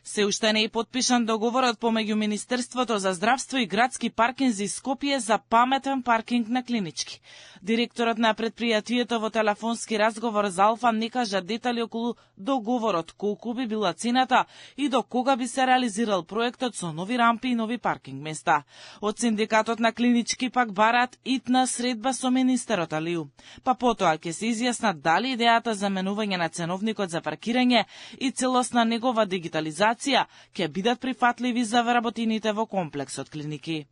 Се уште не е потпишан договорот помеѓу Министерството за здравство и градски паркинзи Скопје за паметен паркинг на клинички. Директорот на предпријатието во телефонски разговор за Алфа не кажа детали околу договорот, колку би била цената и до кога би се реализирал проектот со нови рампи и нови паркинг места. Од синдикатот на клинички пак бараат итна средба со министерот Алију. Па потоа ќе се изјаснат дали идејата за менување на ценовникот за паркирање и целосна негова дигитализација ќе бидат прифатливи за вработените во комплексот клиники.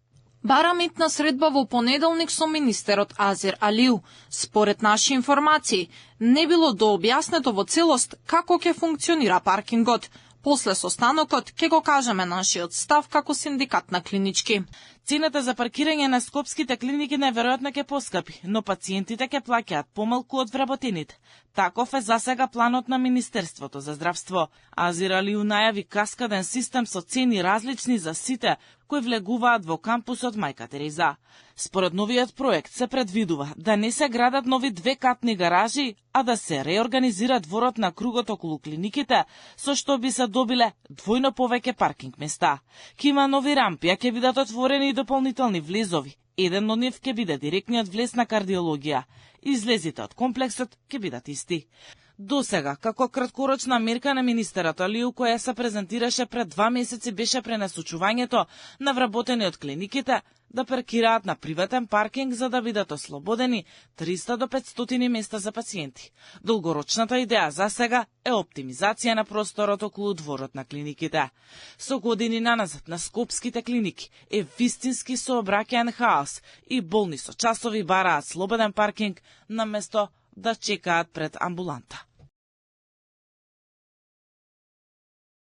Бара митна средба во понеделник со министерот Азир Алију. Според наши информации, не било дообјаснето во целост како ќе функционира паркингот. После состанокот ќе го кажеме нашиот став како синдикат на клинички. Цената за паркирање на скопските клиники неверојатно ќе поскапи, но пациентите ќе плаќаат помалку од вработените. Таков е засега планот на Министерството за здравство. Азир Алију најави каскаден систем со цени различни за сите кои влегуваат во кампусот Мајка Тереза. Според новиот проект се предвидува да не се градат нови двекатни гаражи, а да се реорганизира дворот на кругот околу клиниките, со што би се добиле двојно повеќе паркинг места. Ке има нови рампи, а ќе бидат отворени и дополнителни влезови. Еден од нив ќе биде директниот влез на кардиологија. Излезите од комплексот ќе бидат исти. Досега, како краткорочна мерка на министерот Алију, која се презентираше пред 2 месеци, беше пренасочувањето на вработени од клиниките да паркираат на приватен паркинг за да бидат ослободени 300 до 500 места за пациенти. Долгорочната идеја за сега е оптимизација на просторот околу дворот на клиниките. Со години наназад на скопските клиники е вистински сообраќаен хаос и болни со часови бараат слободен паркинг на место да чекаат пред амбуланта.